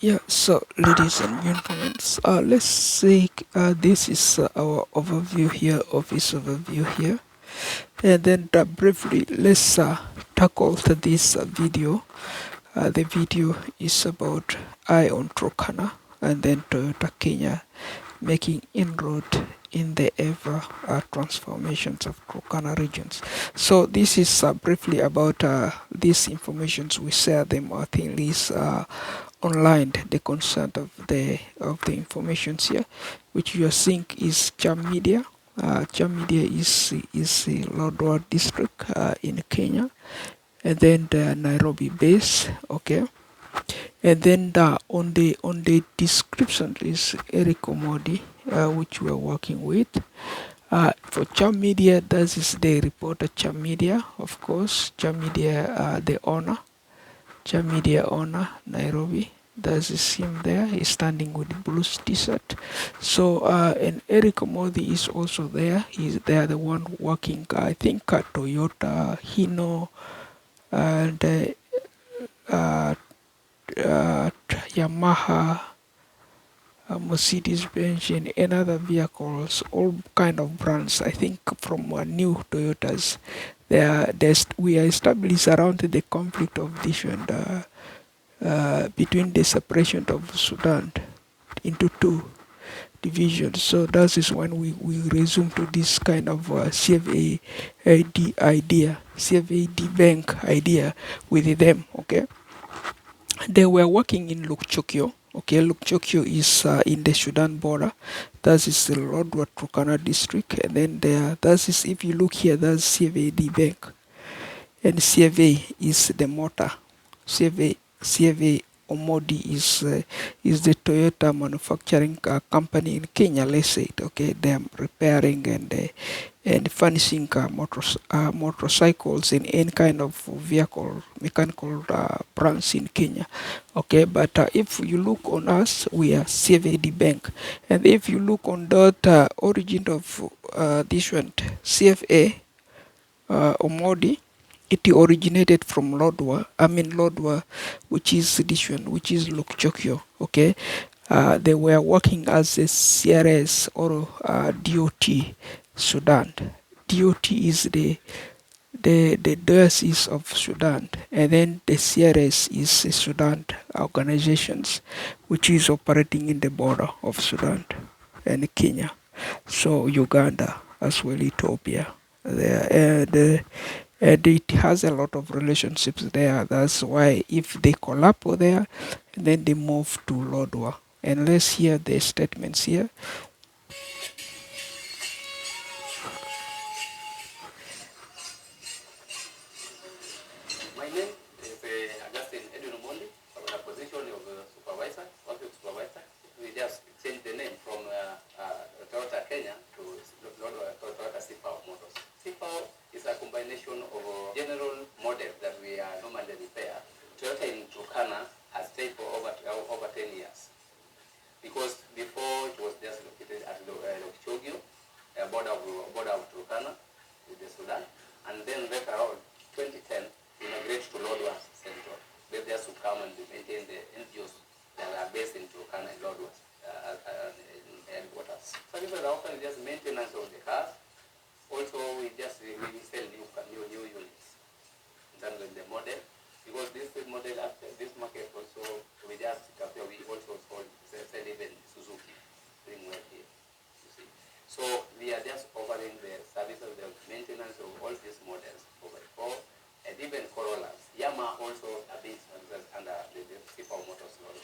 Yeah, so ladies and gentlemen, let's say this is our overview here, office overview here, and then briefly let's tackle this video. The video is about Eye on Turkana and then Toyota Kenya making inroad in the ever transformations of Turkana regions. So this is briefly about these informations. We share them, I think, is online. The content of the informations here, which you are seeing, is Jam Media. Jam Media is the Lodwar district in Kenya, and then the Nairobi base. Okay, and then on the description is Eric Omodi, which we are working with. For Cham Media, that is the reporter Cham Media, of course. Cham Media, the owner. Cham Media owner, Nairobi. There's is him there. He's standing with the blue t-shirt. So, and Eric Omodi is also there. He's there, the one working, I think, at Toyota, Hino, and uh, Yamaha, Mercedes-Benz, and other vehicles, all kind of brands. I think from new Toyotas, we are established around the conflict of this and between the separation of Sudan into two divisions. So that is when we resume to this kind of CFAD idea, CFAD bank idea with them. Okay. They were working in Lukchokyo. Okay, Lukchokyo is in the Sudan border. That is the Lodwar Turkana district. And then that is, if you look here, that's CFAD Bank. And CFA is the motor. CFA Omodi is the Toyota manufacturing company in Kenya, let's say it. Okay, they are repairing and furnishing motorcycles in any kind of vehicle, mechanical brands in Kenya. Okay, but if you look on us, we are CFAD Bank. And if you look on that origin of this one, CFA Omodi, it originated from Lodwa, which is Sidishwan, which is Lukchokyo. Okay, they were working as a CRS or DOT Sudan. DOT is the diocese of Sudan, and then the CRS is the Sudan organizations, which is operating in the border of Sudan and Kenya, so Uganda as well, Ethiopia. And it has a lot of relationships there. That's why if they collab there, then they move to Lodwa. And let's hear the statements here. My name is Augustine Edwin Mondi, from the position of supervisor, office supervisor. We just changed the name from Toyota Kenya to Toyota CFAO Motors. CFAO is a combination of general models that we normally repair. Toyota in Turkana has stayed for over 10 years. Because before it was just located at Lokchogio, border of Turkana with the Sudan, and then later on, 2010, we migrated to Lodwar Central. They just to come and maintain the NGOs that are based in Turkana and Lodwar and headquarters. Services are often just maintenance of the cars. Also, we sell new units in terms of the model. Because this model, after this market also, we also sell even Suzuki, doing well here, you see. So we are just offering the services, the maintenance of all these models, 4x4, and even Corollas. Yamaha also a bit under the CFAO Motors law.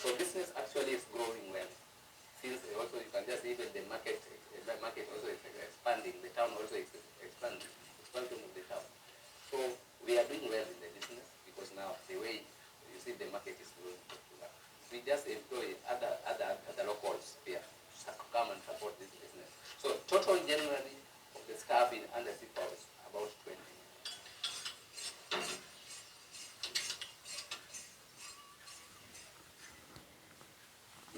So business actually is growing well. Since also you can just even the market also is expanding, the town also is expanding, expansion of the town. So we are doing well in the business because now the way you see the market is growing. We just employ other locals here to come and support this business. So total generally of the staff in under CFAO is about 20.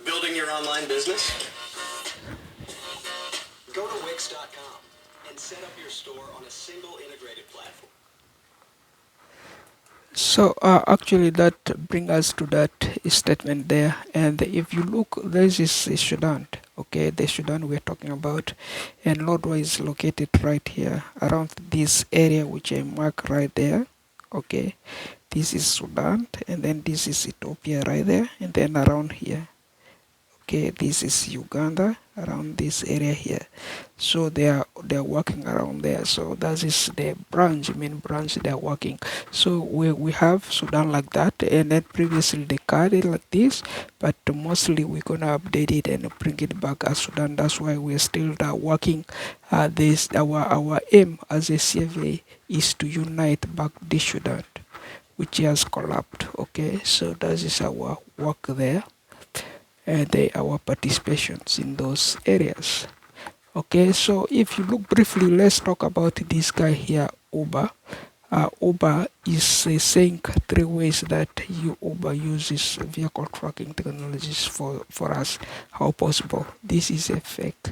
Building your online business? Go to Wix.com and set up your store on a single integrated platform. So actually that brings us to that statement there. And if you look, this is Sudan. Okay, the Sudan we're talking about, and Lodwa is located right here around this area which I mark right there. Okay, this is Sudan, and then this is Ethiopia right there, and then around here. Okay, this is Uganda around this area here. So they are working around there. So that is the main branch they are working. So we have Sudan like that, and then previously they carried it like this, but mostly we're gonna update it and bring it back as Sudan. That's why we're still working. This our aim as a CFA is to unite back the Sudan, which has collapsed. Okay, so that is our work there, and our participations in those areas. Okay, so if you look briefly, let's talk about this guy here, Uber. Uber is saying three ways that Uber uses vehicle tracking technologies for us. How possible? This is a fake.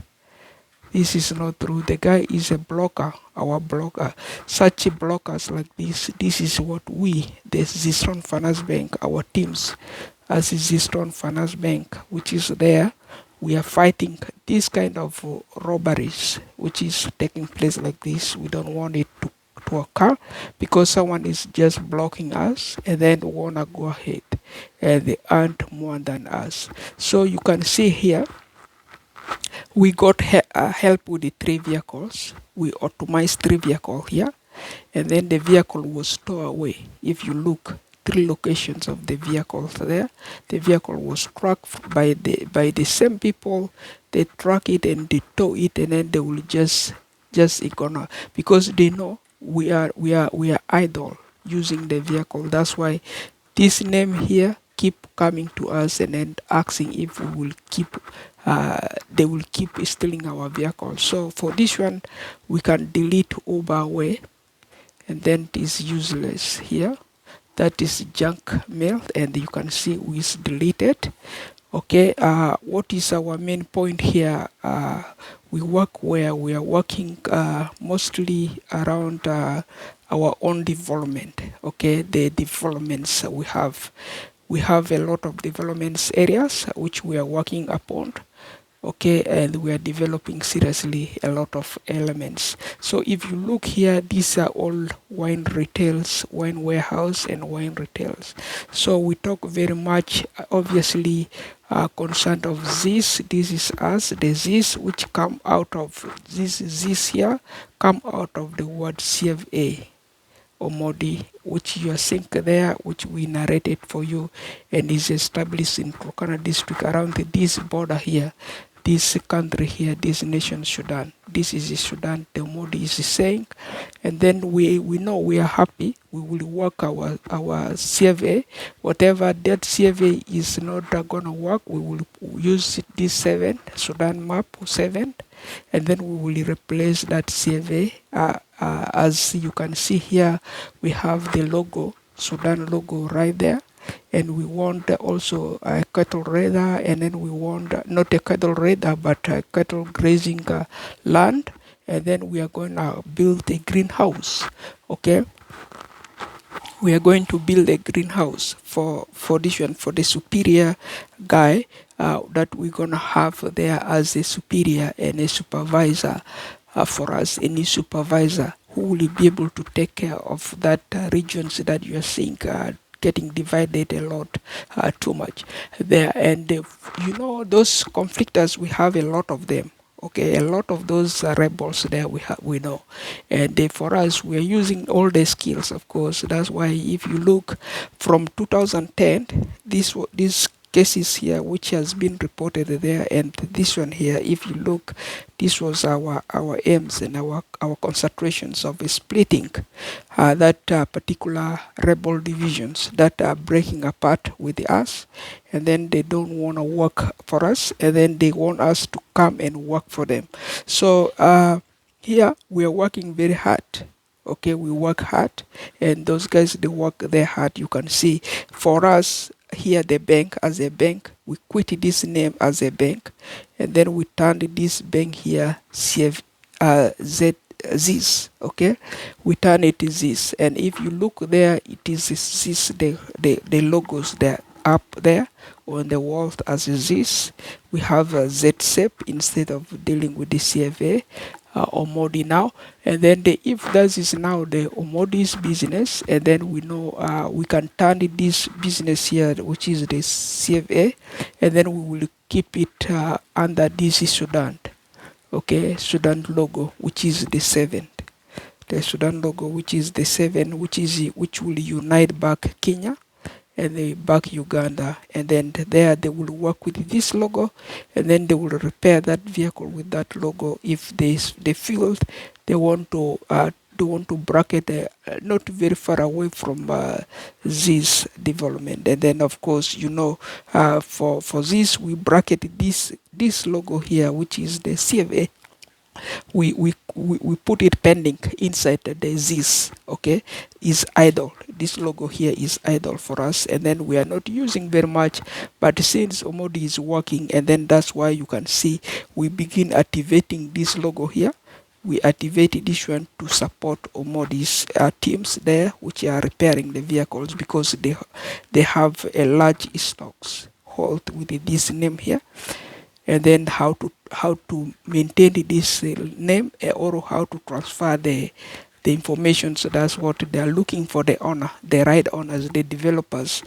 This is not true. The guy is a blocker, our blocker. Such blockers like this is what we, the Zistron Finance Bank, our teams, as Zistron Finance Bank, which is there, we are fighting this kind of robberies, which is taking place like this. We don't want it to occur because someone is just blocking us and then wanna go ahead and they earn more than us. So you can see here we got help with the three vehicles. We optimized three vehicles here, and then the vehicle was stored away. If you look, three locations of the vehicles there. The vehicle was tracked by the same people. They track it and they tow it, and then they will just ignore because they know we are idle using the vehicle. That's why this name here keep coming to us and then asking if we will keep they will keep stealing our vehicle. So for this one we can delete Uber away, and then it is useless here. That is junk mail, and you can see we deleted. Okay, what is our main point here? We work where we are working mostly around our own development. Okay, the developments we have a lot of developments areas which we are working upon. Okay, and we are developing seriously a lot of elements. So if you look here, these are all wine retails, wine warehouse and wine retails. So we talk very much obviously concerned of this is us, the this which come out of this here come out of the word CFA or Modi, which you are seeing there, which we narrated for you, and is established in Turkana district around this border here, this country here, this nation Sudan. This is Sudan, the Modi is saying, and then we know we are happy. We will work our CFA, whatever that CFA is not gonna work, we will use this 7 Sudan map 7, and then we will replace that CFA. As you can see here, we have the logo, Sudan logo right there, and we want also a cattle radar, and then we want not a cattle radar but a cattle grazing land, and then we are going to build a greenhouse. Okay, we are going to build a greenhouse for this one, for the superior guy that we're gonna have there as a superior and a supervisor for us, any supervisor who will be able to take care of that regions that you are seeing getting divided a lot too much there. And you know, those conflictors, we have a lot of them. Okay, a lot of those rebels there we know, and for us we are using all the skills. Of course, that's why if you look from 2010, this cases here which has been reported there, and this one here, if you look, this was our aims and our concentrations of splitting that particular rebel divisions that are breaking apart with us, and then they don't want to work for us, and then they want us to come and work for them. So here we are working very hard. Okay, we work hard, and those guys, they work their hard. You can see for us here, the bank, as a bank, we quit this name as a bank, and then we turned this bank here this, okay? We turn it this, and if you look there, it is this, the logos there up there on the wall as this. We have a Z shape instead of dealing with the CFA Omodi now, and then the if that is now the Omodi's business, and then we know we can turn this business here, which is the CFA, and then we will keep it under this Sudan, okay, Sudan logo, which is the 7th. The Sudan logo, which is the 7, which will unite back Kenya and they back Uganda, and then there they will work with this logo, and then they will repair that vehicle with that logo if they feel they want to bracket not very far away from this development. And then of course, you know, for this we bracket this logo here, which is the CFA. We put it pending inside the this, okay, is idle. This logo here is idle for us, and then we are not using very much, but since Omodi is working, and then that's why you can see we begin activating this logo here. We activate this one to support Omodi's teams there, which are repairing the vehicles, because they have a large stocks hold with this name here. And then how to maintain this name, or how to transfer the information. So that's what they are looking for, the owner, the right owners, the developers,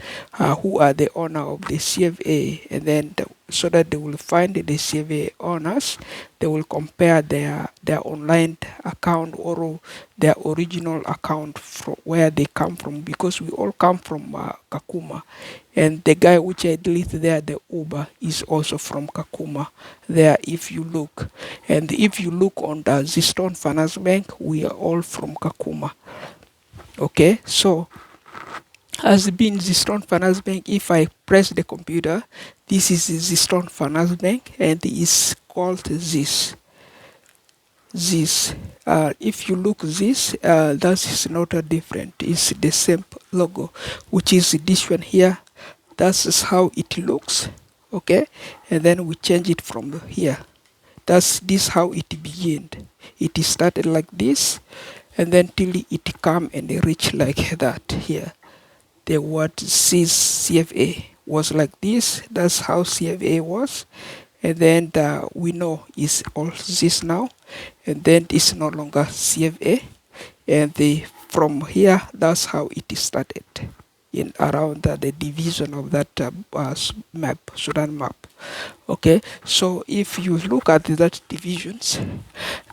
who are the owner of the CFA, and then so that they will find the CFA owners, they will compare their online account or their original account from where they come from, because we all come from Kakuma, and the guy which I delete there, the Uber, is also from Kakuma there, if you look. And if you look on the Zistone Finance Bank, we are all from Kakuma. Okay, so as being Zistone Finance Bank, if I press the computer, this is Zistone Finance Bank, and it is called this. If you look this, that is not a different. It's the same logo, which is this one here. That's how it looks, okay? And then we change it from here. That's how it began. It started like this, and then till it come and reach like that here. The word says CFA was like this. That's how CFA was. And then we know is all this now, and then it's no longer CFA. And from here, that's how it started in around the division of that map, Sudan map. Okay, so if you look at that divisions,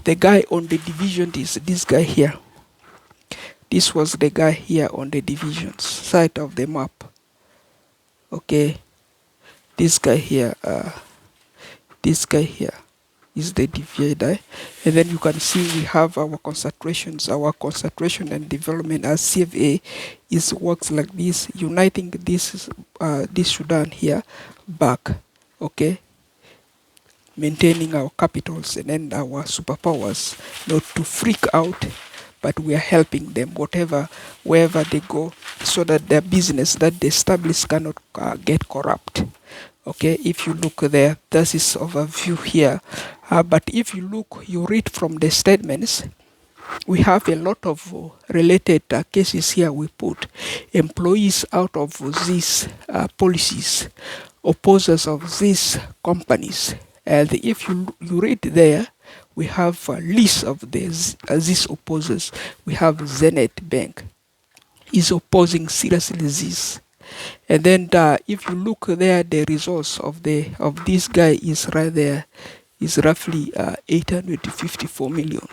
the guy on the division is this guy here. This was the guy here on the divisions side of the map. Okay, this guy here is the divider, and then you can see we have our concentration and development as CFA is works like this, uniting this Sudan here back, okay, maintaining our capitals and then our superpowers, not to freak out, but we are helping them wherever they go, so that their business that they establish cannot get corrupt. Okay, if you look there, this is overview here. But if you read from the statements, we have a lot of related cases here. We put employees out of these policies, opposers of these companies. And if you read there, we have a list of these opposers. We have Zenith Bank is opposing seriously this. And then if you look there, the results of this guy is right there, is roughly 854 million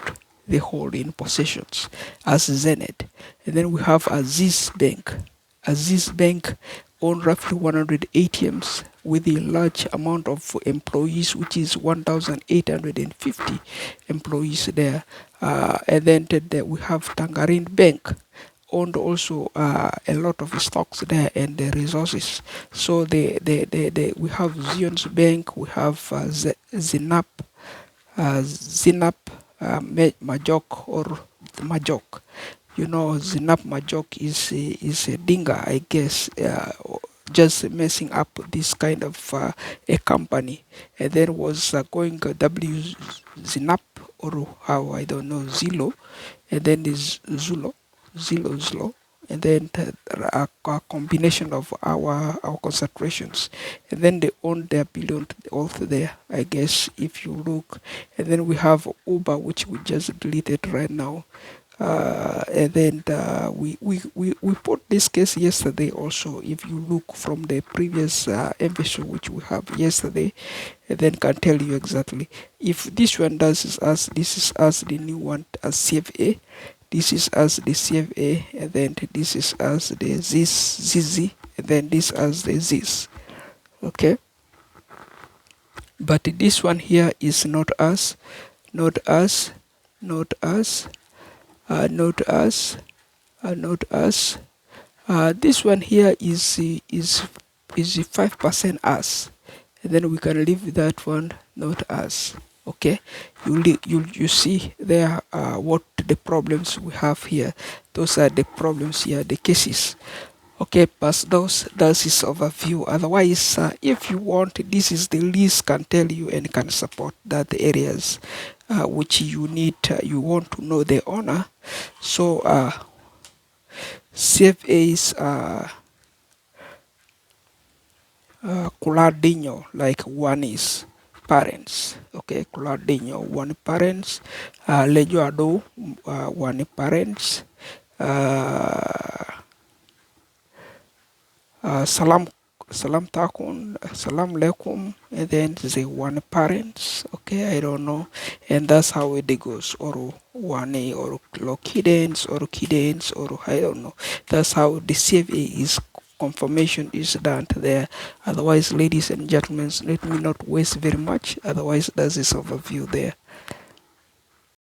they hold in possessions as Zenith. And then we have Aziz Bank. Aziz Bank own roughly 100 ATMs with a large amount of employees, which is 1,850 employees there. And then we have Tangerine Bank, owned also a lot of stocks there and the resources. So we have Zion's Bank, we have Zinap Majok or Majok. You know, Zinap Majok is a dinga, I guess, just messing up this kind of a company. And then was going W Zinap or how I don't know, Zilo, and then is Zilo, and then a combination of our concentrations, and then they own their billion also there, I guess, if you look. And then we have Uber, which we just deleted right now. And then we put this case yesterday also. If you look from the previous episode which we have yesterday, and then can tell you exactly if this one does is as this is as the new one as CFA, this is as the CFA, and then this is as the ZZ, and then this as the ZIS. Okay, but this one here is not us, not us, not us, not us, not us. This one here is 5% us, and then we can leave that one not us. Okay, you see there what the problems we have here. Those are the problems here, the cases. Okay, but that is overview. Otherwise, if you want, this is the list can tell you and can support that areas which you need. You want to know the owner. So CFAs Culardino, like Wani's parents. Okay, Culardino, one parents, Lejoado, one parents, Salam Takun, Salam Lekum, and then the one parents. Okay, I don't know, and that's how it goes. Or Wani, or Lokidens, or Kidens, or I don't know. That's how the CFA is confirmation is done there. Otherwise, ladies and gentlemen, let me not waste very much. Otherwise, that's this overview there.